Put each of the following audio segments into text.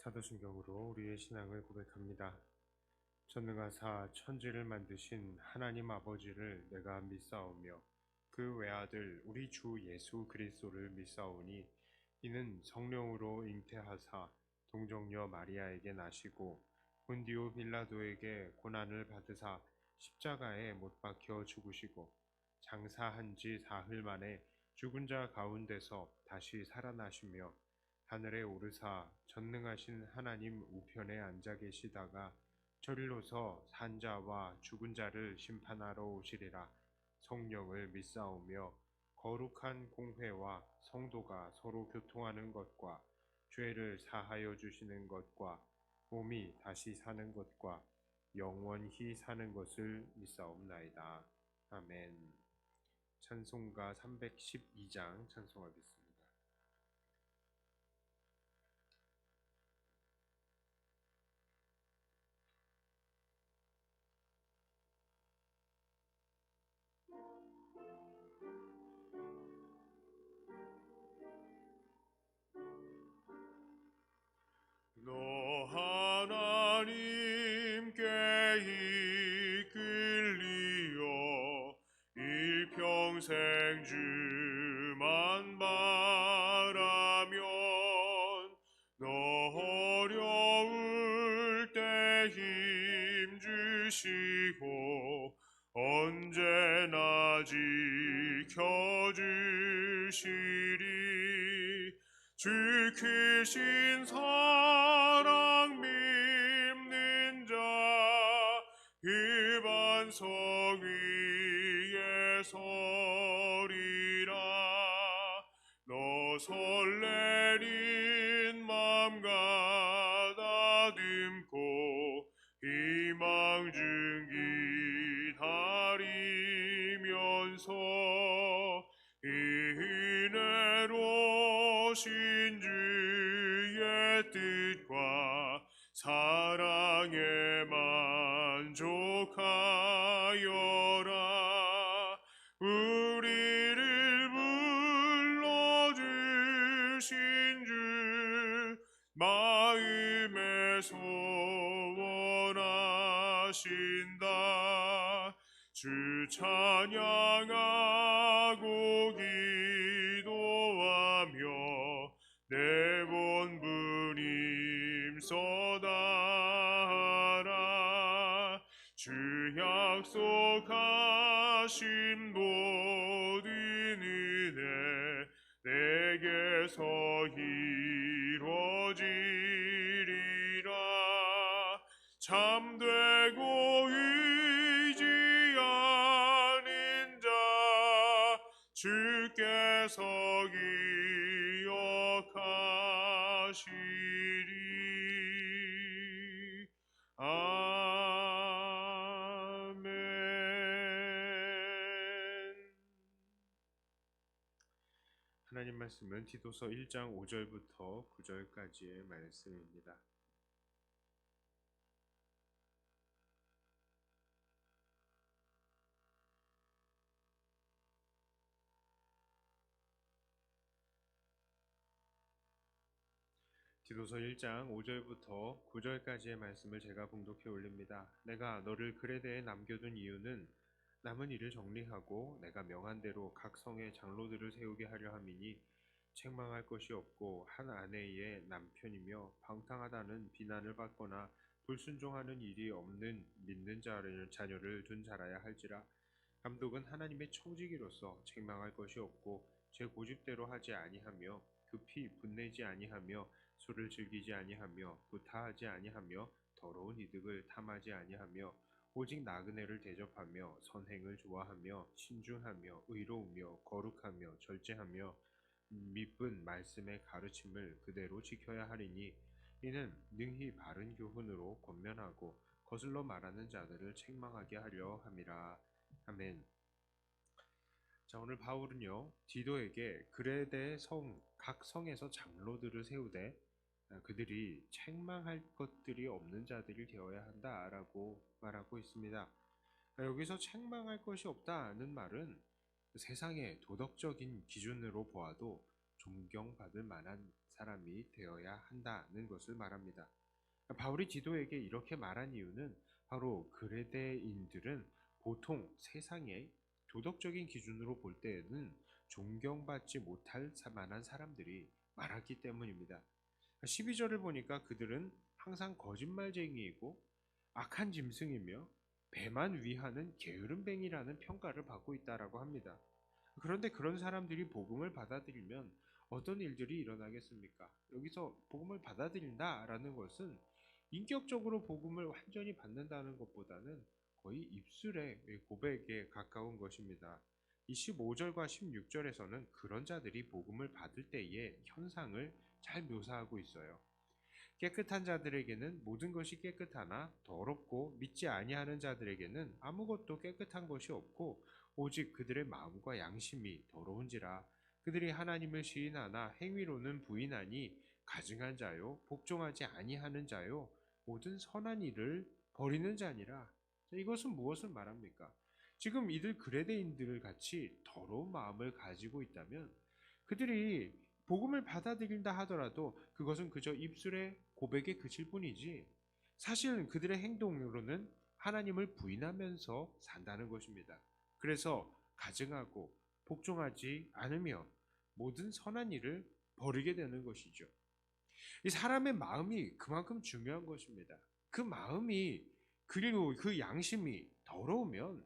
사도신경으로 우리의 신앙을 고백합니다. 전능하사 천지를 만드신 하나님 아버지를 내가 믿사오며 그 외아들 우리 주 예수 그리스도를 믿사오니 이는 성령으로 잉태하사 동정녀 마리아에게 나시고 본디오 빌라도에게 고난을 받으사 십자가에 못 박혀 죽으시고 장사한 지 사흘 만에 죽은 자 가운데서 다시 살아나시며 하늘에 오르사 전능하신 하나님 우편에 앉아 계시다가 저리로서 산자와 죽은 자를 심판하러 오시리라. 성령을 믿사오며 거룩한 공회와 성도가 서로 교통하는 것과 죄를 사하여 주시는 것과 몸이 다시 사는 것과 영원히 사는 것을 믿사옵나이다. 아멘. 찬송가 312장 찬송하겠습니다. 너 하나님께 이끌리어 일평생 주만 바라면 너 어려울 때 힘 주시고 언제나 지켜주시리. 주 크신 사랑 믿는 자 그 반석 위에 서리라. 너 설레는 맘 가다듬고 희망 중 기다리면서 은혜로 신주의 뜻과 사랑에 만족하여라. 우리를 불러주신 주 마음에 소원하신다. 주 찬양하고 기도하며 내 본분 힘써다하라. 주 약속하신 모든 은혜 내게서 이루어지리라. 참되고 의지하는 자 주께서 기억하시리. 아멘. 하나님 말씀은 디도서 1장 5절부터 9절까지의 말씀입니다. 디도서 1장 5절부터 9절까지의 말씀을 제가 봉독해 올립니다. 내가 너를 그레데에 남겨둔 이유는 남은 일을 정리하고 내가 명한 대로 각 성에 장로들을 세우게 하려 함이니 책망할 것이 없고 한 아내의 남편이며 방탕하다는 비난을 받거나 불순종하는 일이 없는 믿는 자녀를 둔 자라야 할지라. 감독은 하나님의 청지기로서 책망할 것이 없고 제 고집대로 하지 아니하며 급히 분내지 아니하며 술을 즐기지 아니하며 구타하지 아니하며 더러운 이득을 탐하지 아니하며 오직 나그네를 대접하며 선행을 좋아하며 신중하며 의로우며 거룩하며 절제하며 미쁜 말씀의 가르침을 그대로 지켜야 하리니 이는 능히 바른 교훈으로 권면하고 거슬러 말하는 자들을 책망하게 하려 함이라. 아멘. 자, 오늘 바울은요, 디도에게 그레데 각 성에서 장로들을 세우되 그들이 책망할 것들이 없는 자들이 되어야 한다라고 말하고 있습니다. 여기서 책망할 것이 없다는 말은 세상의 도덕적인 기준으로 보아도 존경받을 만한 사람이 되어야 한다는 것을 말합니다. 바울이 디도에게 이렇게 말한 이유는 바로 그레데인들은 보통 세상의 도덕적인 기준으로 볼 때에는 존경받지 못할 만한 사람들이 많았기 때문입니다. 12절을 보니까 그들은 항상 거짓말쟁이이고 악한 짐승이며 배만 위하는 게으름뱅이라는 평가를 받고 있다라고 합니다. 그런데 그런 사람들이 복음을 받아들이면 어떤 일들이 일어나겠습니까? 여기서 복음을 받아들인다라는 것은 인격적으로 복음을 완전히 받는다는 것보다는 거의 입술의 고백에 가까운 것입니다. 이 15절과 16절에서는 그런 자들이 복음을 받을 때의 현상을 잘 묘사하고 있어요. 깨끗한 자들에게는 모든 것이 깨끗하나 더럽고 믿지 아니하는 자들에게는 아무것도 깨끗한 것이 없고 오직 그들의 마음과 양심이 더러운지라. 그들이 하나님을 시인하나 행위로는 부인하니 가증한 자요 복종하지 아니하는 자요 모든 선한 일을 버리는 자니라. 이것은 무엇을 말합니까? 지금 이들 그레데인들 같이 더러운 마음을 가지고 있다면 그들이 복음을 받아들인다 하더라도 그것은 그저 입술의 고백에 그칠 뿐이지 사실은 그들의 행동으로는 하나님을 부인하면서 산다는 것입니다. 그래서 가증하고 복종하지 않으며 모든 선한 일을 버리게 되는 것이죠. 이 사람의 마음이 그만큼 중요한 것입니다. 그 마음이 그리고 그 양심이 더러우면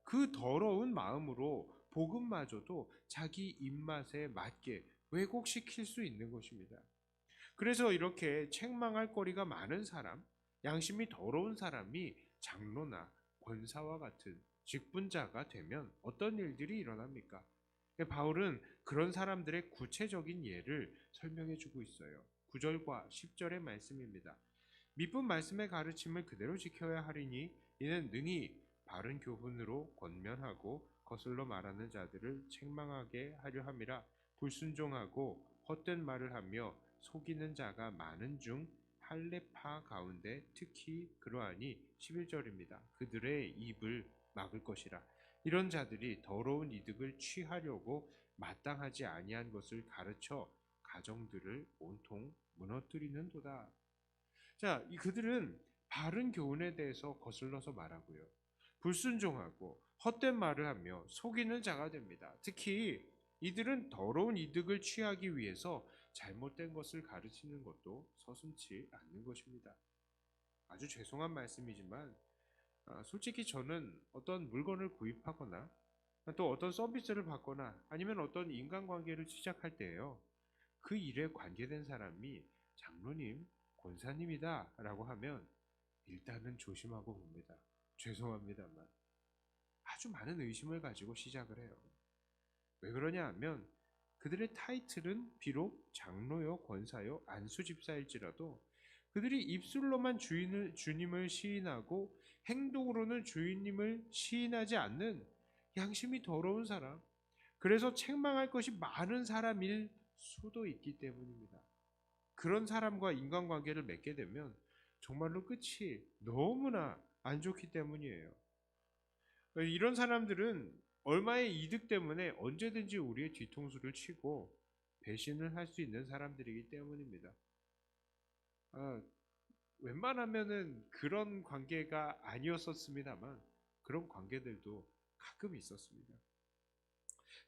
그 더러운 마음으로 복음마저도 자기 입맛에 맞게 왜곡시킬 수 있는 것입니다. 그래서 이렇게 책망할 거리가 많은 사람, 양심이 더러운 사람이 장로나 권사와 같은 직분자가 되면 어떤 일들이 일어납니까? 바울은 그런 사람들의 구체적인 예를 설명해 주고 있어요. 9절과 10절의 말씀입니다. 미쁜 말씀의 가르침을 그대로 지켜야 하리니 이는 능히 바른 교훈으로 권면하고 거슬러 말하는 자들을 책망하게 하려 함이라. 불순종하고 헛된 말을 하며 속이는 자가 많은 중 할례파 가운데 특히 그러하니 11절입니다. 그들의 입을 막을 것이라. 이런 자들이 더러운 이득을 취하려고 마땅하지 아니한 것을 가르쳐 가정들을 온통 무너뜨리는도다. 자, 그들은 바른 교훈에 대해서 거슬러서 말하고요. 불순종하고 헛된 말을 하며 속이는 자가 됩니다. 특히 이들은 더러운 이득을 취하기 위해서 잘못된 것을 가르치는 것도 서슴지 않는 것입니다. 아주 죄송한 말씀이지만 솔직히 저는 어떤 물건을 구입하거나 또 어떤 서비스를 받거나 아니면 어떤 인간관계를 시작할 때에요. 그 일에 관계된 사람이 장로님, 권사님이다 라고 하면 일단은 조심하고 봅니다. 죄송합니다만 아주 많은 의심을 가지고 시작을 해요. 왜 그러냐 하면 그들의 타이틀은 비록 장로요, 권사요, 안수집사일지라도 그들이 입술로만 주님을 시인하고 행동으로는 주님을 시인하지 않는 양심이 더러운 사람, 그래서 책망할 것이 많은 사람일 수도 있기 때문입니다. 그런 사람과 인간관계를 맺게 되면 정말로 끝이 너무나 안 좋기 때문이에요. 이런 사람들은 얼마의 이득 때문에 언제든지 우리의 뒤통수를 치고 배신을 할 수 있는 사람들이기 때문입니다. 웬만하면은 그런 관계가 아니었었습니다만 그런 관계들도 가끔 있었습니다.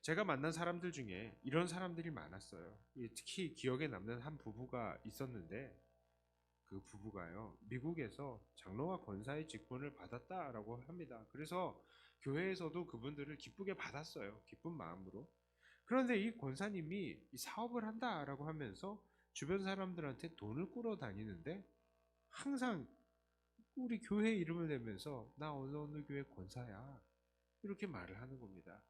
제가 만난 사람들 중에 이런 사람들이 많았어요. 특히 기억에 남는 한 부부가 있었는데 그 부부가요, 미국에서 장로와 권사의 직분을 받았다라고 합니다. 그래서 교회에서도 그분들을 기쁘게 받았어요. 기쁜 마음으로. 그런데 이 권사님이 이 사업을 한다라고 하면서 주변 사람들한테 돈을 꾸러 다니는데 항상 우리 교회 이름을 대면서 나 어느 교회 권사야 이렇게 말을 하는 겁니다.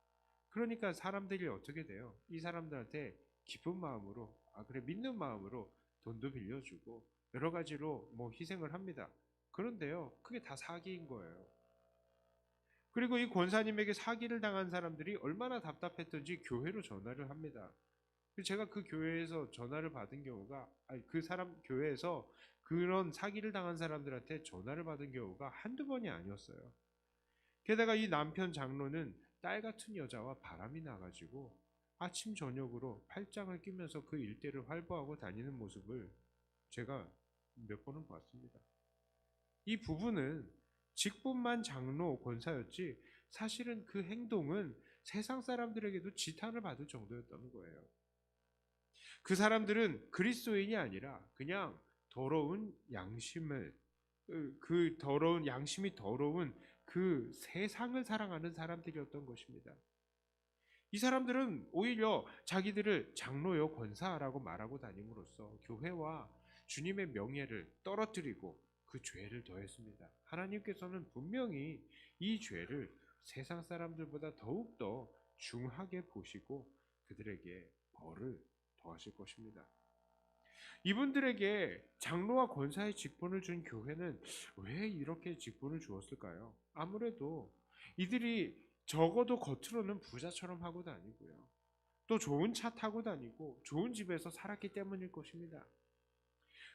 그러니까 사람들이 어떻게 돼요? 이 사람들한테 기쁜 마음으로, 그래 믿는 마음으로 돈도 빌려주고 여러 가지로 뭐 희생을 합니다. 그런데요, 그게 다 사기인 거예요. 그리고 이 권사님에게 사기를 당한 사람들이 얼마나 답답했던지 교회로 전화를 합니다. 제가 그 교회에서 전화를 받은 경우가, 그 사람 교회에서 그런 사기를 당한 사람들한테 전화를 받은 경우가 한두 번이 아니었어요. 게다가 이 남편 장로는 딸 같은 여자와 바람이 나가지고 아침 저녁으로 팔짱을 끼면서 그 일대를 활보하고 다니는 모습을 제가 몇 번은 봤습니다. 이 부부는 직분만 장로 권사였지 사실은 그 행동은 세상 사람들에게도 지탄을 받을 정도였다는 거예요. 그 사람들은 그리스도인이 아니라 그냥 더러운 양심을 그 더러운 양심이 더러운 그 세상을 사랑하는 사람들이었던 것입니다. 이 사람들은 오히려 자기들을 장로요 권사라고 말하고 다님으로써 교회와 주님의 명예를 떨어뜨리고 그 죄를 더했습니다. 하나님께서는 분명히 이 죄를 세상 사람들보다 더욱더 중하게 보시고 그들에게 벌을 더하실 것입니다. 이분들에게 장로와 권사의 직분을 준 교회는 왜 이렇게 직분을 주었을까요? 아무래도 이들이 적어도 겉으로는 부자처럼 하고 다니고요. 또 좋은 차 타고 다니고 좋은 집에서 살았기 때문일 것입니다.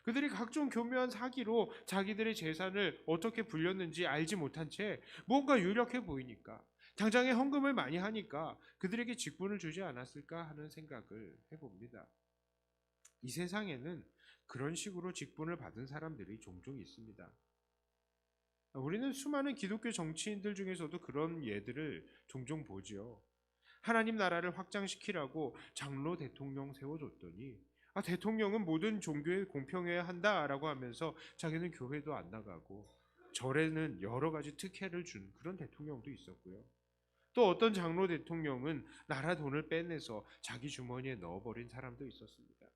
그들이 각종 교묘한 사기로 자기들의 재산을 어떻게 불렸는지 알지 못한 채 뭔가 유력해 보이니까 당장에 헌금을 많이 하니까 그들에게 직분을 주지 않았을까 하는 생각을 해봅니다. 이 세상에는 그런 식으로 직분을 받은 사람들이 종종 있습니다. 우리는 수많은 기독교 정치인들 중에서도 그런 예들을 종종 보지요. 하나님 나라를 확장시키라고 장로 대통령 세워줬더니 대통령은 모든 종교에 공평해야 한다라고 하면서 자기는 교회도 안 나가고 절에는 여러 가지 특혜를 준 그런 대통령도 있었고요. 또 어떤 장로 대통령은 나라 돈을 빼내서 자기 주머니에 넣어버린 사람도 있었습니다.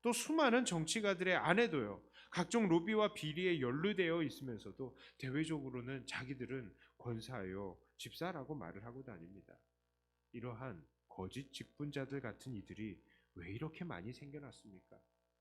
또 수많은 정치가들의 아내도요. 각종 로비와 비리에 연루되어 있으면서도 대외적으로는 자기들은 권사요, 집사라고 말을 하고 다닙니다. 이러한 거짓 직분자들 같은 이들이 왜 이렇게 많이 생겨났습니까?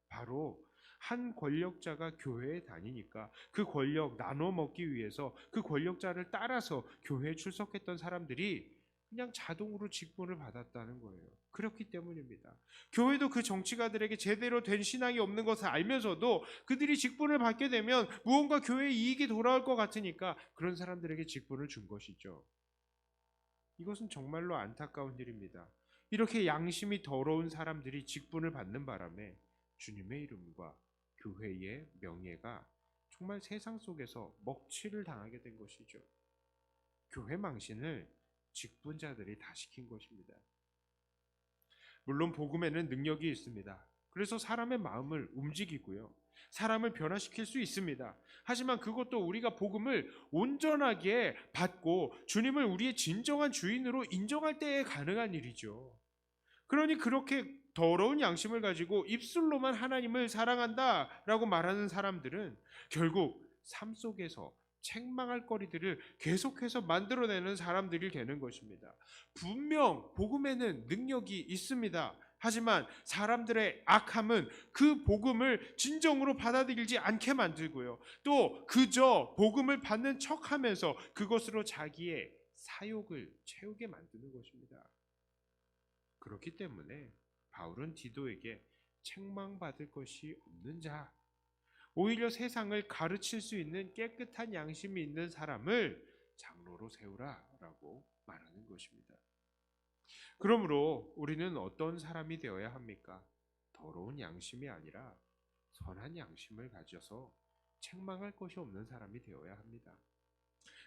바로 한 권력자가 교회에 다니니까 그 권력 나눠 먹기 위해서 그 권력자를 따라서 교회에 출석했던 사람들이 그냥 자동으로 직분을 받았다는 거예요. 그렇기 때문입니다. 교회도 그 정치가들에게 제대로 된 신앙이 없는 것을 알면서도 그들이 직분을 받게 되면 무언가 교회에 이익이 돌아올 것 같으니까 그런 사람들에게 직분을 준 것이죠. 이것은 정말로 안타까운 일입니다. 이렇게 양심이 더러운 사람들이 직분을 받는 바람에 주님의 이름과 교회의 명예가 정말 세상 속에서 먹칠을 당하게 된 것이죠. 교회 망신을 직분자들이 다 시킨 것입니다. 물론 복음에는 능력이 있습니다. 그래서 사람의 마음을 움직이고요. 사람을 변화시킬 수 있습니다. 하지만 그것도 우리가 복음을 온전하게 받고 주님을 우리의 진정한 주인으로 인정할 때에 가능한 일이죠. 그러니 그렇게 더러운 양심을 가지고 입술로만 하나님을 사랑한다라고 말하는 사람들은 결국 삶 속에서 책망할 거리들을 계속해서 만들어내는 사람들이 되는 것입니다. 분명 복음에는 능력이 있습니다. 하지만 사람들의 악함은 그 복음을 진정으로 받아들이지 않게 만들고요. 또 그저 복음을 받는 척하면서 그것으로 자기의 사욕을 채우게 만드는 것입니다. 그렇기 때문에 바울은 디도에게 책망받을 것이 없는 자, 오히려 세상을 가르칠 수 있는 깨끗한 양심이 있는 사람을 장로로 세우라라고 말하는 것입니다. 그러므로 우리는 어떤 사람이 되어야 합니까? 더러운 양심이 아니라 선한 양심을 가져서 책망할 것이 없는 사람이 되어야 합니다.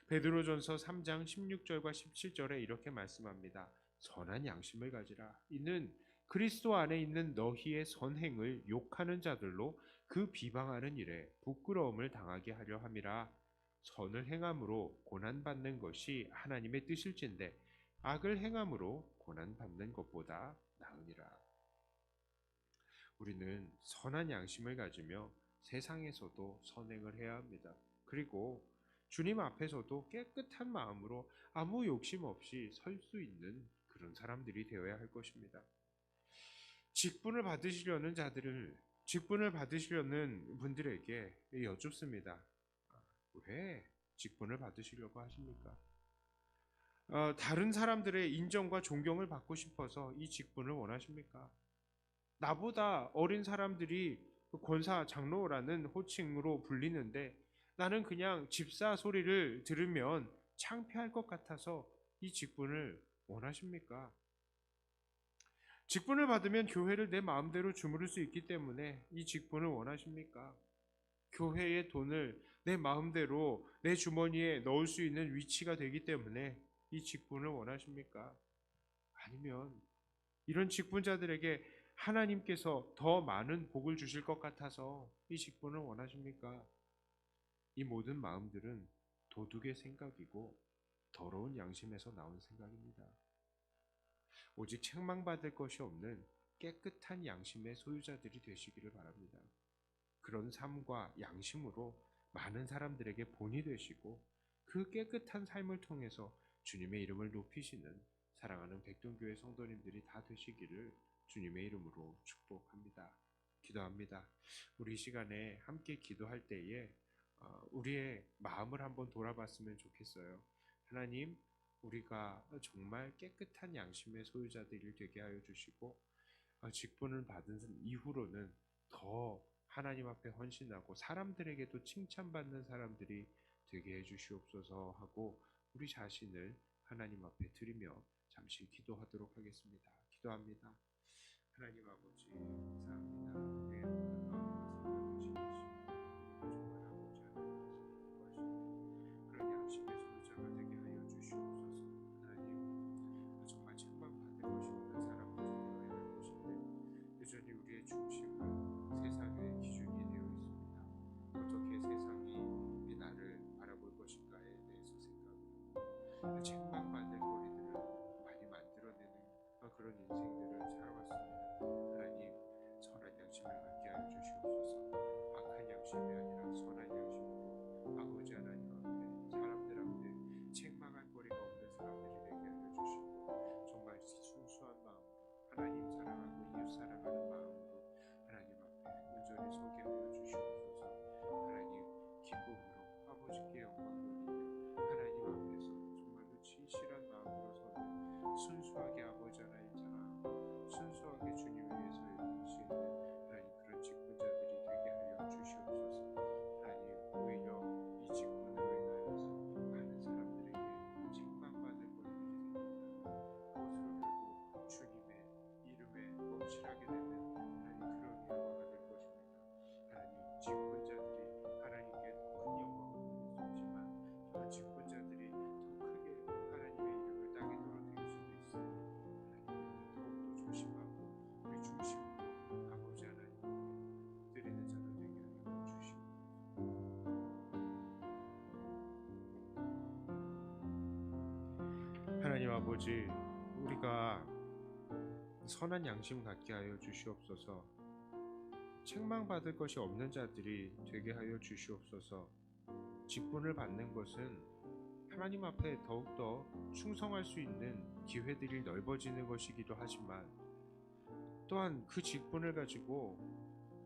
베드로전서 3장 16절과 17절에 이렇게 말씀합니다. 선한 양심을 가지라. 이는 그리스도 안에 있는 너희의 선행을 욕하는 자들로 그 비방하는 일에 부끄러움을 당하게 하려 함이라. 선을 행함으로 고난받는 것이 하나님의 뜻일진데 악을 행함으로 고난받는 것보다 나으니라. 우리는 선한 양심을 가지며 세상에서도 선행을 해야 합니다. 그리고 주님 앞에서도 깨끗한 마음으로 아무 욕심 없이 설 수 있는 그런 사람들이 되어야 할 것입니다. 직분을 받으시려는 분들에게 여쭙습니다. 왜 직분을 받으시려고 하십니까? 다른 사람들의 인정과 존경을 받고 싶어서 이 직분을 원하십니까? 나보다 어린 사람들이 권사 장로라는 호칭으로 불리는데 나는 그냥 집사 소리를 들으면 창피할 것 같아서 이 직분을 원하십니까? 직분을 받으면 교회를 내 마음대로 주무를 수 있기 때문에 이 직분을 원하십니까? 교회의 돈을 내 마음대로 내 주머니에 넣을 수 있는 위치가 되기 때문에 이 직분을 원하십니까? 아니면 이런 직분자들에게 하나님께서 더 많은 복을 주실 것 같아서 이 직분을 원하십니까? 이 모든 마음들은 도둑의 생각이고 더러운 양심에서 나온 생각입니다. 오직 책망받을 것이 없는 깨끗한 양심의 소유자들이 되시기를 바랍니다. 그런 삶과 양심으로 많은 사람들에게 본이 되시고 그 깨끗한 삶을 통해서 주님의 이름을 높이시는 사랑하는 백동교회 성도님들이 다 되시기를 주님의 이름으로 축복합니다. 기도합니다. 우리 이 시간에 함께 기도할 때에 우리의 마음을 한번 돌아봤으면 좋겠어요. 하나님, 우리가 정말 깨끗한 양심의 소유자들이 되게 하여 주시고 직분을 받은 이후로는 더 하나님 앞에 헌신하고 사람들에게도 칭찬받는 사람들이 되게 해주시옵소서 하고 우리 자신을 하나님 앞에 드리며 잠시 기도하도록 하겠습니다. 기도합니다. 하나님 아버지 감사합니다. 우리의 모든 마음과 생각을 지키시고 우리 정말 아버지 하나님께서 기뻐하시는 그런 양심의 소유자가 되게 하여 주시옵소서. 하나님 정말 책망받을 것이 없는 사람들이 되어야 할 것인데 여전히 우리의 중심은 세상의 기준이 되어 있습니다. 어떻게 세상이 나를 바라볼 것인가에 대해서 생각하고 책망받을 거리들을 많이 만들어내는 그런 인생들을 살아왔습니다. 하나님 선한 양심을 갖게 하여 주시옵소서. 악한 양심이 아니라 선한 양심으로 아버지 하나님 앞에 사람들 앞에 책망할 거리가 없는 사람들이 되게 하여 주시고 정말 순수한 마음으로 하나님 사랑하고 이웃 사랑하는 마음으로 하나님 앞에 온전히 서게 하여 주시옵소서. 하나님 기쁨으로 아버지께 영광 돌리는 하나님 앞에서 정말로 진실한 마음으로 서는 순수하게 아버지 하나님 사랑하고 순수하게 주님 위해서 일할 수 있는 하나님 그런 직분자들이 되게 하여 주시옵소서. 하나님 오히려 이 직분으로 인하여서 많은 사람들에게 책망받을 것들이 생긴다면 그것으로 결국 주님의 이름에 멈칫하게 되는 하나님 그런 결과가 될 것입니다. 하나님 직분자들이 하나님께 더 큰 영광을 돌릴 수 있지만 그런 직분자들이 더 크게 하나님의 이름을 땅에 떨어뜨릴 수도 있으니 하나님 더욱더 조심하고 우리 중심으로 아버지 하나님께 드리는 자가 되게 하여 주시옵소서. 하나님 아버지 우리가 선한 양심 갖게 하여 주시옵소서. 책망받을 것이 없는 자들이 되게 하여 주시옵소서. 직분을 받는 것은 하나님 앞에 더욱더 충성할 수 있는 기회들이 넓어지는 것이기도 하지만 또한 그 직분을 가지고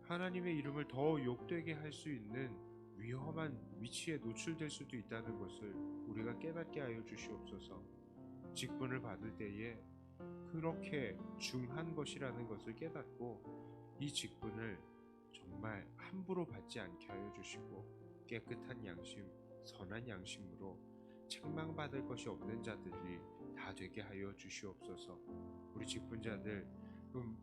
하나님의 이름을 더 욕되게 할 수 있는 위험한 위치에 노출될 수도 있다는 것을 우리가 깨닫게 하여 주시옵소서. 직분을 받을 때에 그렇게 중한 것이라는 것을 깨닫고 이 직분을 정말 함부로 받지 않게 하여 주시고 깨끗한 양심, 선한 양심으로 책망받을 것이 없는 자들이 다 되게 하여 주시옵소서. 우리 직분자들,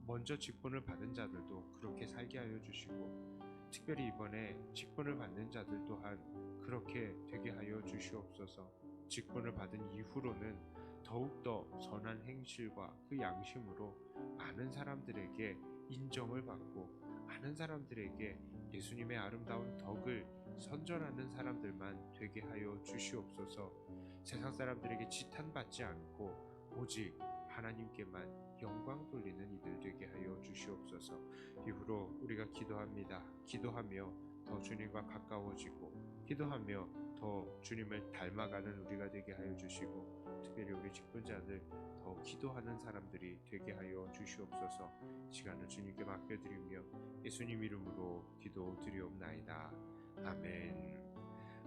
먼저 직분을 받은 자들도 그렇게 살게 하여 주시고 특별히 이번에 직분을 받는 자들 또한 그렇게 되게 하여 주시옵소서. 직분을 받은 이후로는 더욱더 선한 행실과 그 양심으로 많은 사람들에게 인정을 받고 많은 사람들에게 예수님의 아름다운 덕을 선전하는 사람들만 되게 하여 주시옵소서. 세상 사람들에게 지탄받지 않고 오직 하나님께만 영광 돌리는 이들 되게 하여 주시옵소서. 이후로 우리가 기도합니다. 기도하며 더 주님과 가까워지고 기도하며 더 주님을 닮아가는 우리가 되게 하여 주시고 특별히 우리 직분자들 더 기도하는 사람들이 되게 하여 주시옵소서. 시간을 주님께 맡겨드리며 예수님 이름으로 기도드리옵나이다. 아멘.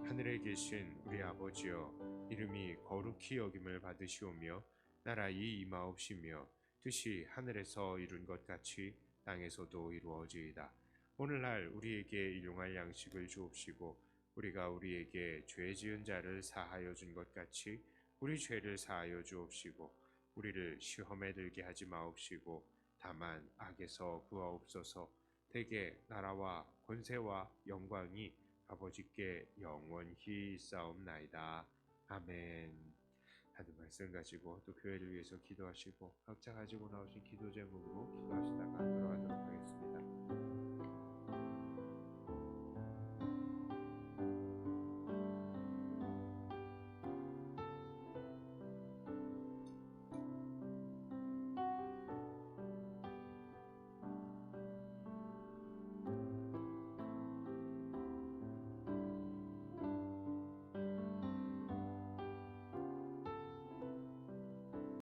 하늘에 계신 우리 아버지여, 이름이 거룩히 여김을 받으시오며 나라의 임하옵시며 뜻이 하늘에서 이룬 것 같이 땅에서도 이루어지이다. 오늘날 우리에게 일용할 양식을 주옵시고 우리가 우리에게 죄 지은 자를 사하여 준 것 같이 우리 죄를 사하여 주옵시고 우리를 시험에 들게 하지 마옵시고 다만 악에서 구하옵소서. 대개 나라와 권세와 영광이 아버지께 영원히 있사옵나이다. 아멘. 하는 말씀 가지고 또 교회를 위해서 기도하시고 각자 가지고 나오신 기도 제목으로 기도하시다가 돌아가도록